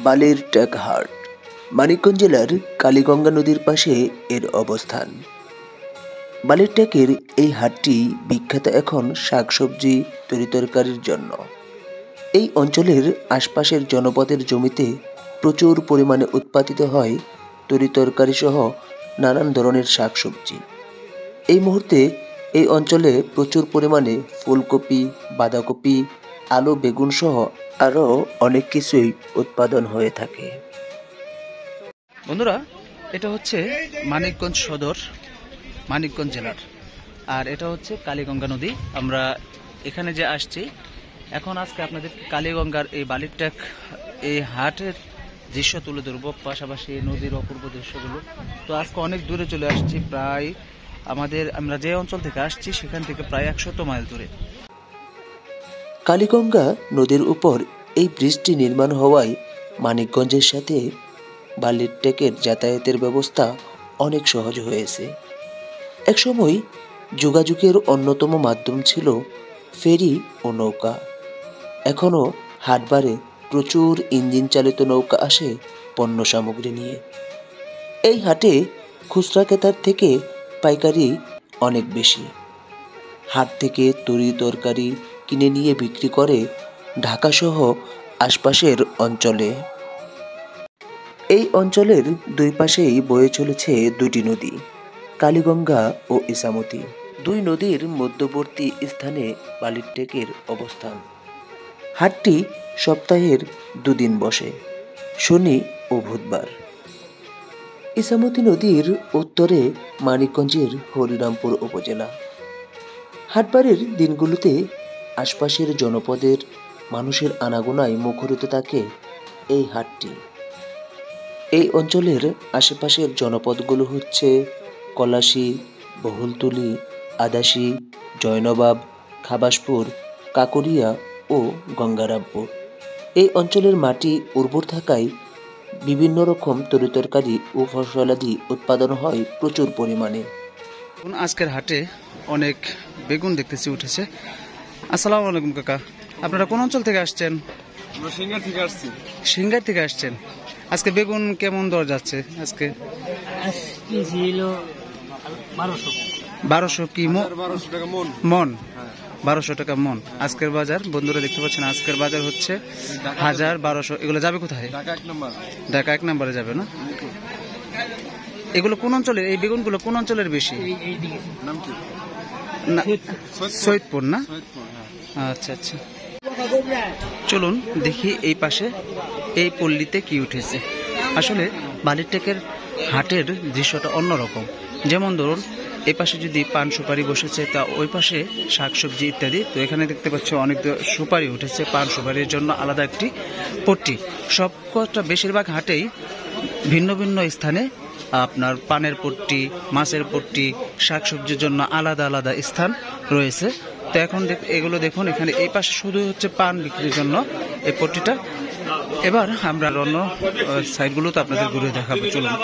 বালির ট্যাক হাট মানিকগঞ্জ জেলার কালীগঙ্গা নদীর পাশে এর অবস্থান। বালির ট্যাকের এই হাটটি বিখ্যাত এখন শাকসবজি তরিতরকারির জন্য। এই অঞ্চলের আশপাশের জনপদের জমিতে প্রচুর পরিমাণে উৎপাদিত হয় তরিতরকারি সহ নানান ধরনের শাকসবজি। এই মুহূর্তে এই অঞ্চলে প্রচুর পরিমাণে ফুলকপি, বাঁধাকপি, আলু, বেগুন সহ আরও অনেক কিছুই উৎপাদন হয়ে থাকে। বন্ধুরা, এটা হচ্ছে মানিকগঞ্জ সদর, মানিকগঞ্জ জেলার, আর এটা হচ্ছে কালীগঙ্গা নদী। আমরা এখানে যে আসছি এখন, আজকে আপনাদের কালীগঙ্গার এই বালির ট্যাক এই হাটের দৃশ্য তুলে ধরবো, পাশাপাশি নদীর অপূর্ব দৃশ্যগুলো। তো আজকে অনেক দূরে চলে আসছি, প্রায় আমরা যে অঞ্চল থেকে আসছি সেখান থেকে প্রায় 100 মাইল দূরে। কালীগঙ্গা নদীর উপর এই ব্রিজটি নির্মাণ হওয়ায় মানিকগঞ্জের সাথে বালির ট্যাকের যাতায়াতের ব্যবস্থা অনেক সহজ হয়েছে। একসময় যোগাযোগের অন্যতম মাধ্যম ছিল ফেরি ও নৌকা। এখনও হাটবারে প্রচুর ইঞ্জিন চালিত নৌকা আসে পণ্য সামগ্রী নিয়ে। এই হাটে খুচরা ক্রেতার থেকে পাইকারি অনেক বেশি। হাট থেকে তরি তরকারি কিনে নিয়ে বিক্রি করে ঢাকাসহ আশপাশের অঞ্চলে। এই অঞ্চলের দুই পাশেই বয়ে চলেছে দুটি নদী, কালীগঙ্গা ও ইছামতি। দুই নদীর মধ্যবর্তী স্থানে বালির ট্যাকের অবস্থান। হাটটি সপ্তাহের দুদিন বসে, শনি ও বুধবার। ইছামতি নদীর উত্তরে মানিকগঞ্জের হরিরামপুর উপজেলা। হাটবারের দিনগুলোতে আশপাশের জনপদের মানুষের আনাগোনায় মুখরিত থাকে এই হাটটি। এই অঞ্চলের আশেপাশের জনপদগুলো হচ্ছে কলাশী, বহুলতুলি, আদাশী, জয়নবাব, খাবাসপুর, কাকরিয়া ও গঙ্গারামপুর। এই অঞ্চলের মাটি উর্বর থাকায় বিভিন্ন রকম তরিতরকারি ও ফসলাদি উৎপাদন হয় প্রচুর পরিমাণে। আজকের হাটে অনেক বেগুন দেখতেছি উঠেছে। আসসালামু আলাইকুম কাকা, আপনারা কোন অঞ্চল থেকে আসছেন? আমরা সিঙ্গার থেকে আসছি। সিঙ্গার থেকে আসছেন। আজকে বেগুন কেমন দর যাচ্ছে? আজকে 1200 কি মন? 1200 টাকা মন। 1200 টাকা মন আজকের বাজার। বন্ধুরা দেখতে পাচ্ছেন আজকের বাজার হচ্ছে 1200। এগুলো যাবে কোথায়? ঢাকা 1 নম্বর। ঢাকা 1 নম্বরে যাবে না? এগুলো কোন অঞ্চলের? এই বেগুনগুলো কোন অঞ্চলের বেশি? নাম কি? না, সৈয়দপুর না? সৈয়দপুর, আচ্ছা আচ্ছা, চলুন দেখি এই পাশে এই পল্লীতে কি উঠেছে। আসলে বালির ট্যাকের হাটের দৃশ্যটা অন্যরকম। যেমন ধরুন, এই পাশে যদি পান সুপারি বসেছে, তা ওই পাশে শাকসবজি ইত্যাদি। তো এখানে দেখতে পাচ্ছি অনেক সুপারি উঠেছে, পান সুপারির জন্য আলাদা একটি পট্টি। সবকটা বেশিরভাগ হাটেই ভিন্ন ভিন্ন স্থানে আপনার পানের পট্টি, মাছের পট্টি, শাকসবজির জন্য আলাদা আলাদা স্থান রয়েছে। তো এখন এগুলো দেখুন, এখানে এই পাশে শুধু হচ্ছে পান বিক্রির জন্য এই পট্টিটা। এবার আমরা অন্য সাইডগুলো তো আপনাদের ঘুরে দেখাবো, চলুন।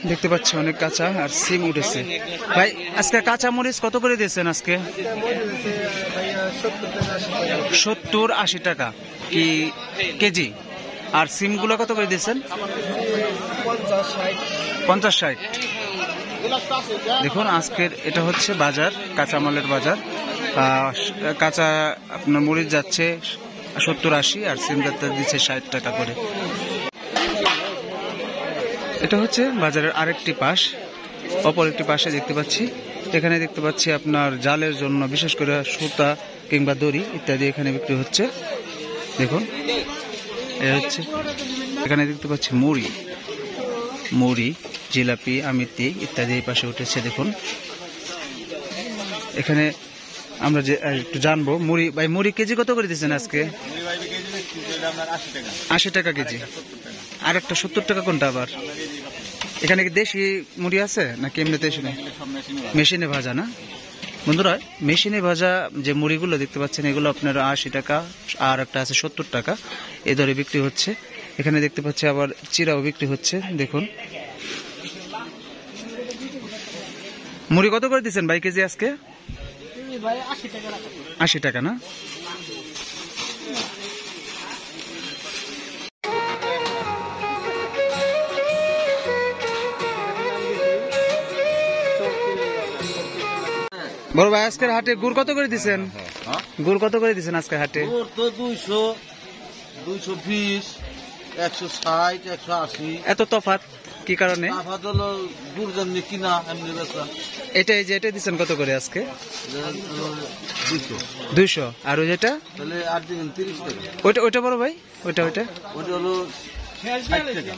দেখতে পাচ্ছি অনেক কাঁচা আর সিম উঠেছে। ভাই, আজকে কাঁচা মরিচ কত করে দিয়েছেন? আজকে 70-80 টাকা কি কেজি? আর সিমগুলো কত করে দিয়েছেন? 50-60। দেখুন, আজকের এটা হচ্ছে বাজার, কাঁচামালের বাজার। কাঁচা আপনার মরিচ যাচ্ছে 70-80, আর সিম দিচ্ছে 60 টাকা করে। এটা হচ্ছে বাজারের আরেকটি পাশ। অপর একটি পাশে দেখতে পাচ্ছি, এখানে দেখতে পাচ্ছি আপনার জালের জন্য বিশেষ করে সুতা কিংবা দড়ি ইত্যাদি এখানে বিক্রি হচ্ছে। দেখুন, হচ্ছে এখানে দেখতে পাচ্ছি মুড়ি, জিলাপি, আমিতি ইত্যাদি এই পাশে উঠেছে। দেখুন, এখানে আমরা যে একটু জানবো মুড়ি। ভাই, মুড়ি কেজি কত করে দিচ্ছেন আজকে? 80 টাকা কেজি। আর একটা 70 টাকা কোনটা আবার? এখানে কি দেশি মুড়ি আছে নাকি এমনিতে মেশিনে ভাজা? না বন্ধুরা, মেশিনে ভাজা যে মুড়িগুলো দেখতে পাচ্ছেন, এগুলো আপনার 80 টাকা, আর একটা আছে 70 টাকা, এ দরে বিক্রি হচ্ছে। এখানে দেখতে পাচ্ছি আবার চিরাও বিক্রি হচ্ছে। দেখুন, মুড়ি কত করে দিচ্ছেন ভাই কেজি আজকে? 80 টাকা না? বড় ভাই আজকের হাটে গুড় কত করে দিচ্ছেন? গুড় কত করে দিচ্ছেন আজকের হাটে? তো 200, 220, 160, 180। এত তফাৎ কি কারণে? তফাৎ হলো গুড় যেমনি কিনা এমনি বেচা। এটা এই যে এটা দিচ্ছেন কত করে আজকে? 200। 200। আর ওই যেটা? তাহলে 8 দিন 30 টাকা। ওইটা বড় ভাই, ওইটা ওটা হলো 60 টাকা।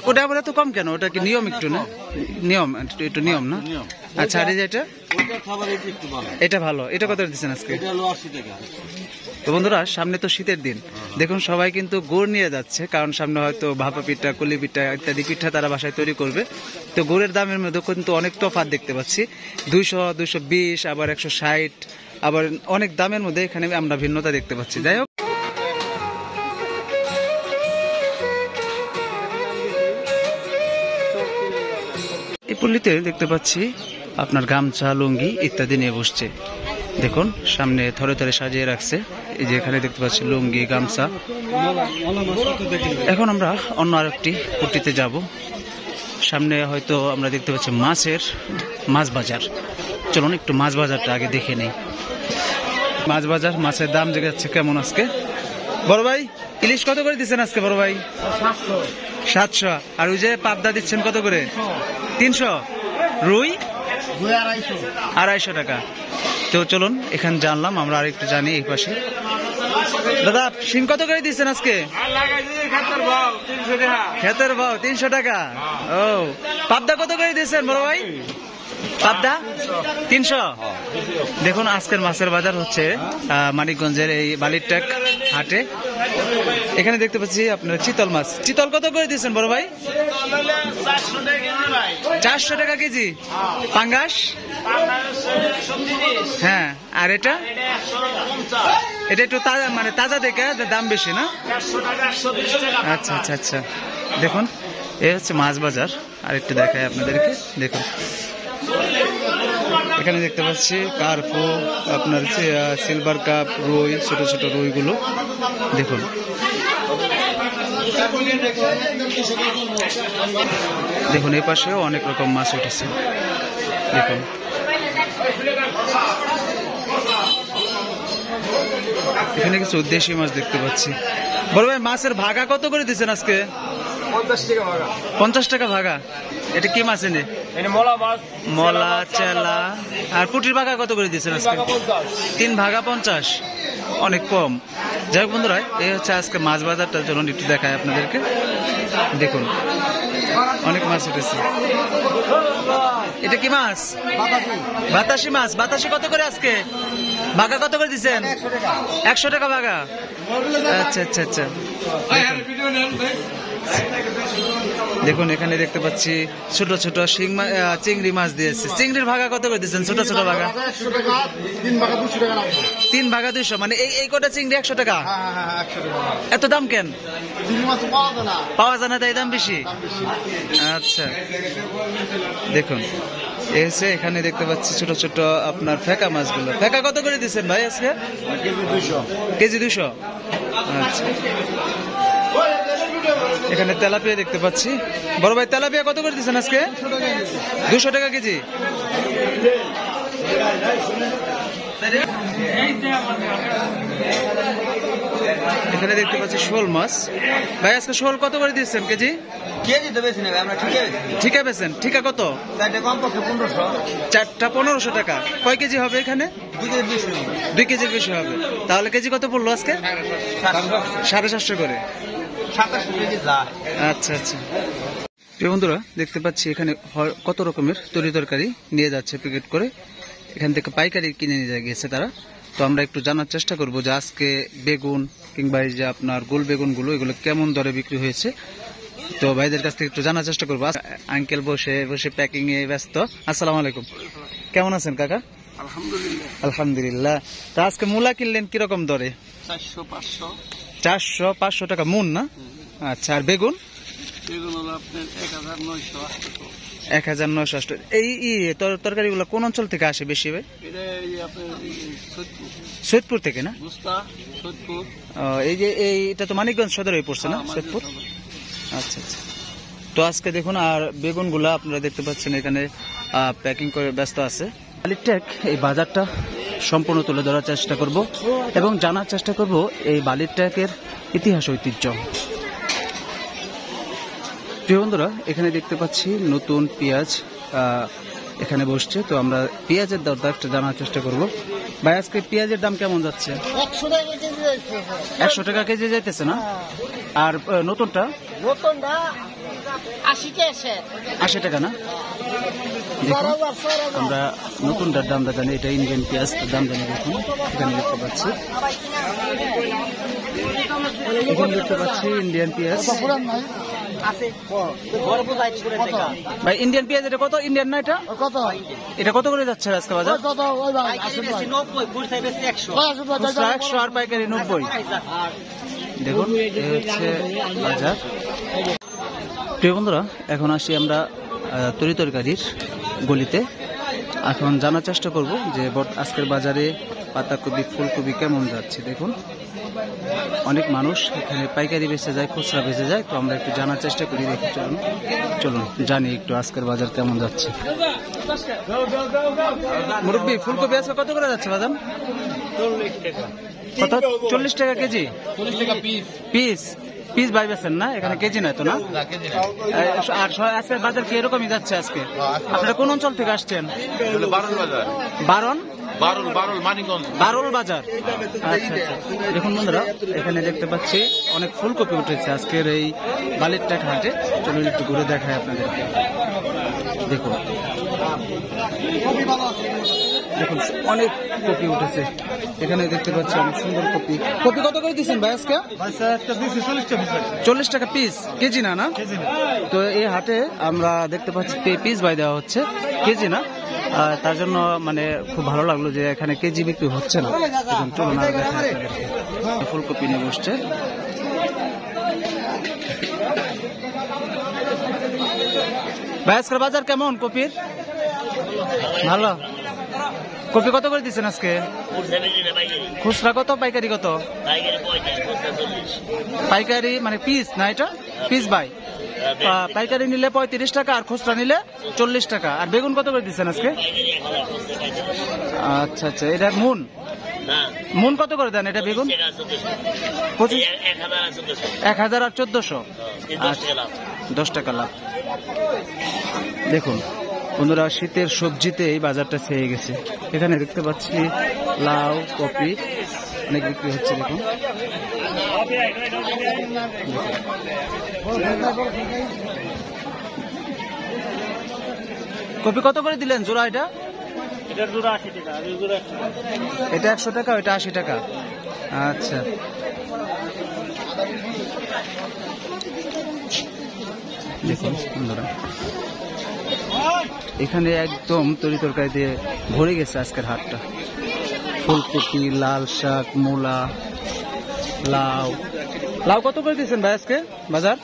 ওটা আবার এত কম কেন? ওটা কি নিয়ম একটু না? নিয়ম একটু নিয়ম না? নিয়ম। আচ্ছা, আর এই যেটা? ওটা খাবার একটু ভালো। এটা ভালো। এটা কত দিচ্ছেন আজকে? এটা হলো 80 টাকা। তো বন্ধুরা, সামনে তো শীতের দিন, দেখুন সবাই কিন্তু গুড় নিয়ে যাচ্ছে, কারণ সামনে হয়তো ভাপা পিঠা, কুলি পিঠা ইত্যাদি পিঠা তারা বাসায় তৈরি করবে। তো গুড়ের দামের মধ্যে কিন্তু অনেক তফাৎ দেখতে পাচ্ছি। 200, 220, আবার 160, আবার অনেক দামের মধ্যে এখানে আমরা ভিন্নতা দেখতে পাচ্ছি। যাই হোক, এই পল্লীতে দেখতে পাচ্ছি আপনার গামছা, লুঙ্গি ইত্যাদি নিয়ে বসছে। দেখুন সামনে থরে থরে সাজিয়ে রাখছে। এই যে এখানে দেখতে পাচ্ছি লুঙ্গি, গামছা। এখন আমরা অন্য আরেকটি পট্টিতে যাব। সামনে হয়তো আমরা দেখতে পাচ্ছি মাছ বাজার। চলুন একটু মাছ বাজারটা আগে দেখে নেই। মাছ বাজার, মাছের দাম যাচ্ছে কেমন আজকে? বড় ভাই, ইলিশ কত করে দিচ্ছেন আজকে বড় ভাই? 700। আর ওই যে পাবদা দিচ্ছেন কত করে? 300। রুই 250 টাকা। তো চলুন এখানে জানলাম, আমরা আরেকটু জানি এই পাশে। দাদা, শিং কত করে দিচ্ছেন আজকে? ক্ষেতের ভাও 300 টাকা। ও, পাবদা কত করে দিচ্ছেন বড় ভাই? পাবদা 300। দেখুন আজকের মাছের বাজার হচ্ছে মানিকগঞ্জের এই বালিরটেক হাটে। এখানে দেখতে পাচ্ছি আপনার চিতল মাছ। চিতল কত করে দিচ্ছেন বড় ভাই? 400 টাকা কেজি। পাঙ্গাস? হ্যাঁ। আর এটা একটু তাজা, মানে তাজা দেখে দাম বেশি না? আচ্ছা আচ্ছা আচ্ছা। দেখুন এই হচ্ছে মাছ বাজার। আর একটু দেখাই আপনাদেরকে। দেখুন এখানে দেখতে পাচ্ছি কার্পু, আপনার সিলভার কাপ, রুই, ছোট ছোট রুইগুলো দেখুন। দেখুন এই পাশেও অনেক রকম মাছ উঠেছে। দেখুন এখানে কিছু দেশি মাছ দেখতে পাচ্ছি। বড় ভাই, মাছের ভাগা কত করে দিচ্ছেন আজকে? 50 টাকা ভাগা। এটা কি মাছ এনে? মলা, চেলা। আর পুটির ভাগা কত করে দিচ্ছেন আজকে? 3 ভাগা 50। অনেক কম। যাই হোক বন্ধুরা, এই হচ্ছে আজকে মাছ বাজারটা। চলুন একটু দেখায় আপনাদেরকে। দেখুন অনেক মাছ উঠেছে। এটা কি মাছ? বাতাসি মাছ। বাতাসি কত করে আজকে? ভাগা কত করে দিচ্ছেন? 100 টাকা ভাগা। আচ্ছা আচ্ছা আচ্ছা। দেখুন এখানে দেখতে পাচ্ছি ছোট ছোট চিংড়ি মাছ দিয়েছে। চিংড়ির ভাগা কত করে দিচ্ছেন? ছোট ছোট ভাগা 3 ভাগা 200। মানে এই কটা চিংড়ি 100 টাকা। এত দাম কেন? পাওয়া যায় না তাই দাম বেশি? আচ্ছা দেখুন এখানে দেখতে পাচ্ছি ছোট ছোট আপনার ফেকা মাছগুলো। ফেকা কত করে দিচ্ছেন ভাই আজকে? কেজি 200। আচ্ছা। এখানে তেলাপিয়া দেখতে পাচ্ছি। বড় ভাই, তেলাপিয়া কত করে দিচ্ছেন আজকে? 200 টাকা কেজি। এখানে দেখতে পাচ্ছি শোল মাছ। ভাই আজকে শোল কত করে দিচ্ছেন কেজি? ঠিকা বেছেন? ঠিকা কত? 4টা 1500 টাকা। কয় কেজি হবে এখানে? 2 কেজির বেশি হবে। তাহলে কেজি কত পড়লো আজকে? 750 করে। আচ্ছা আচ্ছা। প্রিয় বন্ধুরা, দেখতে পাচ্ছি এখানে কত রকমের তরি তরকারি নিয়ে যাচ্ছে প্যাকেট করে। এখান থেকে পাইকারি কিনে নিয়ে গেছে তারা। তো আমরা একটু জানার চেষ্টা করব যে আজকে বেগুন কিংবা এই যে আপনার গোল বেগুনগুলো এগুলো কেমন দরে বিক্রি হয়েছে। তো ভাইদের কাছ থেকে একটু জানার চেষ্টা করবো। আঙ্কেল বসে বসে প্যাকিং এ ব্যস্ত। আসসালামু আলাইকুম, কেমন আছেন কাকা? আলহামদুলিল্লাহ। তা আজকে মূলা কিনলেন কিরকম দরে? 400-500 টাকা মন না? আচ্ছা। আর বেগুন? 1980। এই তরকারিগুলো কোন অঞ্চল থেকে আসে বেশি ভাই? এটা এই আপনার সৈয়দপুর থেকে না? বুস্তা সৈয়দপুর। এই যে এটা তো মানিকগঞ্জ সদরে পড়ছে না সৈয়দপুর? আচ্ছা আচ্ছা। তো আজকে দেখুন আর বেগুনগুলা আপনারা দেখতে পাচ্ছেন এখানে প্যাকিং করে ব্যস্ত আছে। বালির ট্যাগ এই বাজারটা সম্পূর্ণ তুলে ধরার চেষ্টা করব এবং জানার চেষ্টা করব এই বালির ট্যাগের ইতিহাস ঐতিহ্য। প্রিয় বন্ধুরা, এখানে দেখতে পাচ্ছি নতুন পেঁয়াজ এখানে বসছে। তো আমরা পেঁয়াজের দরটা একটা জানার চেষ্টা করব। ভাই আজকে পেঁয়াজের দাম কেমন যাচ্ছে? 100 টাকা কেজি যাইতেছে না? আর নতুনটা 80 টাকা না? আমরা নতুনটার দামটা জানি, এটা ইন্ডিয়ান পেঁয়াজটার দাম জানি। দেখুন এখানে দেখতে পাচ্ছি, এখানে দেখতে পাচ্ছি ইন্ডিয়ান পেঁয়াজ। ভাই ইন্ডিয়ান পেঁয়াজ এটা কত? ইন্ডিয়ান না এটা কত? এটা কত করে যাচ্ছে আজকে বাজার? 100 আর পাইকারি 90। দেখুন হচ্ছে বাজার। প্রিয় বন্ধুরা, এখন আসি আমরা তরিতরকারির গলিতে। এখন জানার চেষ্টা করব যে আজকের বাজারে পাতাকপি ফুলকপি কেমন যাচ্ছে। দেখুন অনেক মানুষ এখানে পাইকারি বেচে যায়, খুচরা বেচে যায়। তো আমরা একটু জানার চেষ্টা করি। দেখি চলুন জানি একটু আজকের বাজার কেমন যাচ্ছে। মুরব্বি ফুলকপি আজকে কত করে যাচ্ছে বাজার? 40 টাকা কেজি? 40 টাকা পিস? পিস ভাই বেছেন না, এখানে কেজি নয় তো না? আর আজকের বাজার কি এরকমই যাচ্ছে আজকে? আপনারা কোন অঞ্চল থেকে আসছেন? বারুল বাজার। আচ্ছা আচ্ছা। দেখুন বন্ধুরা, এখানে দেখতে পাচ্ছি অনেক ফুলকপি উঠেছে আজকের এই বালির ট্যাগ হাটে। চলুন একটু ঘুরে দেখাই আপনাদেরকে। দেখুন দেখুন অনেক কপি উঠেছে এখানে দেখতে পাচ্ছি, অনেক সুন্দর কপি। কপি কত করে দিচ্ছেন ভাই আজকে? 40 টাকা পিস? কেজি না? না তো এই হাটে আমরা দেখতে পাচ্ছি পিস বাই দেওয়া হচ্ছে, কেজি না। তার জন্য মানে খুব ভালো লাগলো যে এখানে কেজি বিক্রি হচ্ছে না। চলুন আর দেখেন আপনাদেরকে। ফুলকপি নিয়ে বসছে। ভাই আজকের বাজার কেমন কপির? ভালো। কপি কত করে দিচ্ছেন আজকে? খুচরা কত, পাইকারি কত? পাইকারি মানে পিস না, এটা পিস বাই। পাইকারি নিলে 35 টাকা আর খুচরা নিলে 40 টাকা। আর বেগুন কত করে দিচ্ছেন আজকে? আচ্ছা আচ্ছা। এটা মুন কত করে দেন এটা বেগুন? 1000 আর 1400। 10 টাকা লাভ। দেখুন বন্ধুরা, শীতের সবজিতে এই বাজারটা ছেয়ে গেছে। এখানে দেখতে পাচ্ছি লাউ কপি অনেক বিক্রি হচ্ছে। দেখুন কপি কত করে দিলেন জোড়া? এটা 100 টাকা, ওইটা 80 টাকা। আচ্ছা দেখুন বন্ধুরা, এখানে একদম তরি তরকারি দিয়ে ভরে গেছে আজকের হাটটা। ফুলকপি, লাল শাক, মূলা, লাউ কত করে দিচ্ছেন ভাই আজকে বাজার?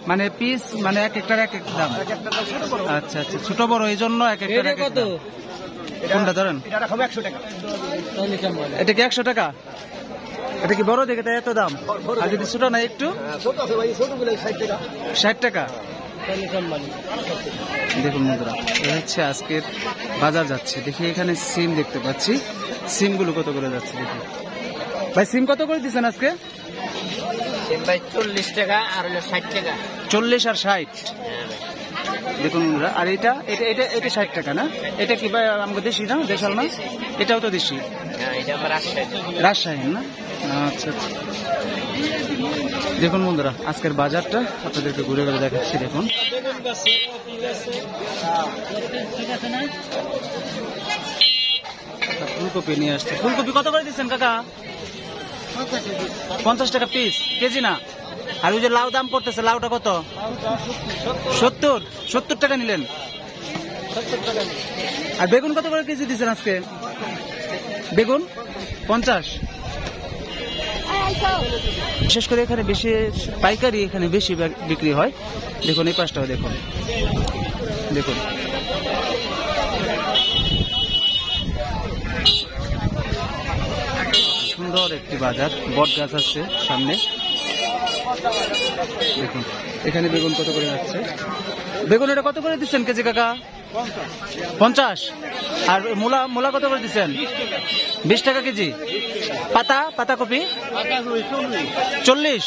মানে পিস মানে এক একটার এক এক দাম? আচ্ছা আচ্ছা। ছোট বড় এই জন্য এক একটার এক এক দাম। কোনটা ধরেন? এটা কি 100 টাকা? এটা কি বড় দেখে তাই এত দাম? আর যদি ছোট না একটু 60 টাকা। দেখুন বন্ধুরা, এটা হচ্ছে আজকের বাজার যাচ্ছে। দেখি এখানে সিম দেখতে পাচ্ছি, সিমগুলো কত করে যাচ্ছে দেখি। ভাই সিম কত করে দিচ্ছেন আজকে? 40 টাকা আর 60 টাকা। 40 আর 60। দেখুন বন্ধুরা, আর এটা 60 টাকা না? এটা কি ভাই আমাকে দেশি না, দেশাল না? এটাও তো দেশি, রাজশাহী না? আচ্ছা আচ্ছা। দেখুন বন্ধুরা, আজকের বাজারটা আপনাদেরকে ঘুরে ঘুরে দেখাচ্ছি। দেখুন ফুলকপি নিয়ে আসছে। ফুলকপি কত করে দিচ্ছেন কাকা? 50 টাকা পিস? কেজি না? আর ওই যে লাউ দাম পড়তেছে, লাউটা কত? 70 টাকা নিলেন। আর বেগুন কত করে কেজি দিচ্ছেন আজকে? বেগুন 50। বিশেষ করে এখানে বেশি পাইকারি এখানে বেশি বিক্রি হয়। দেখুন এই পাশটাও দেখুন, দেখুন সুন্দর একটি বাজার, বট গাছ আছে সামনে। দেখুন এখানে বেগুন কত করে যাচ্ছে, বেগুন এটা কত করে দিচ্ছেন কেজি কাকা? 50। আর মূলা, মূলা কত করে দিচ্ছেন? 20 টাকা কেজি। পাতা, পাতাকপি 40।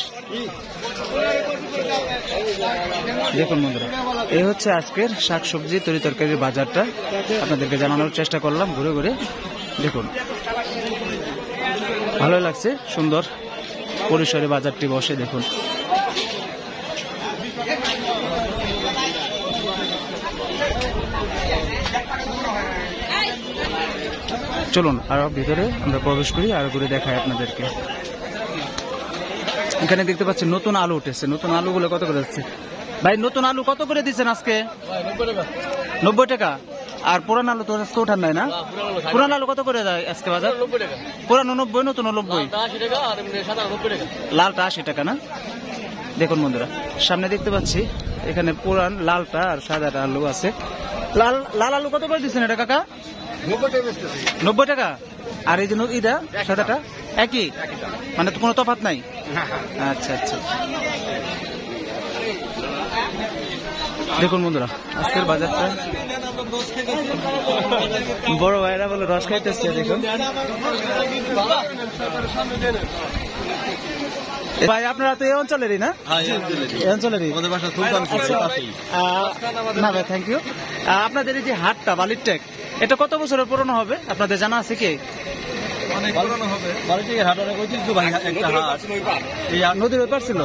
দেখুন বন্ধুরা, এই হচ্ছে আজকের শাকসবজি তরি তরকারির বাজারটা, আপনাদেরকে জানানোর চেষ্টা করলাম ঘুরে ঘুরে। দেখুন ভালোই লাগছে, সুন্দর পরিসরে বাজারটি বসে। দেখুন চলুন আরো ভিতরে আমরা প্রবেশ করি, আর ঘুরে দেখাই আপনাদেরকে। এখানে দেখতে পাচ্ছেন নতুন আলু উঠেছে। নতুন আলুগুলো কত করে যাচ্ছে ভাই? নতুন আলু কত করে দিচ্ছেন আজকে? 90 টাকা। আর পুরান আলু তো আজকে ওঠার নাই না? পুরান আলু কত করে যায় আজকে বাজার? পুরানো 90, নতুন 90। লালটা 80 টাকা না? দেখুন বন্ধুরা, সামনে দেখতে পাচ্ছি এখানে পুরান লালটা আর সাদাটা আলু আছে। লাল আলু কত করে দিচ্ছেন এটা কাকা? 90 টাকা। আর এই যে এটা সাদাটা একই, মানে তো কোনো তফাৎ নাই? আচ্ছা আচ্ছা। দেখুন বন্ধুরা, আজকের বাজারটা বড় ভাইরা বলে রস খাইতেছে। দেখুন ভাই আপনারা তো এই অঞ্চলেরই না? এই অঞ্চলেরই। না ভাই থ্যাংক ইউ। আপনাদের এই যে হাটটা বালিরটেক, এটা কত বছরের পুরনো হবে আপনাদের জানা আছে কি? নদীর ওপার ছিল,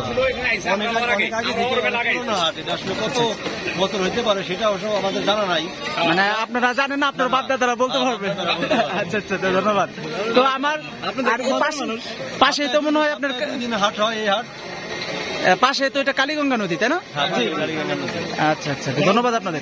কত বছর হইতে পারে সেটা অবশ্য আমাদের জানা নাই। মানে আপনারা জানেন না, আপনার বাপ দাদারা বলতে পারবে। আচ্ছা আচ্ছা, ধন্যবাদ। তো আমার পাশে তো মনে হয় আপনার হাট হয়, এই হাট পাশে তো এটা কালীগঙ্গা নদী, তাই না? আচ্ছা আচ্ছা, ধন্যবাদ আপনাদের।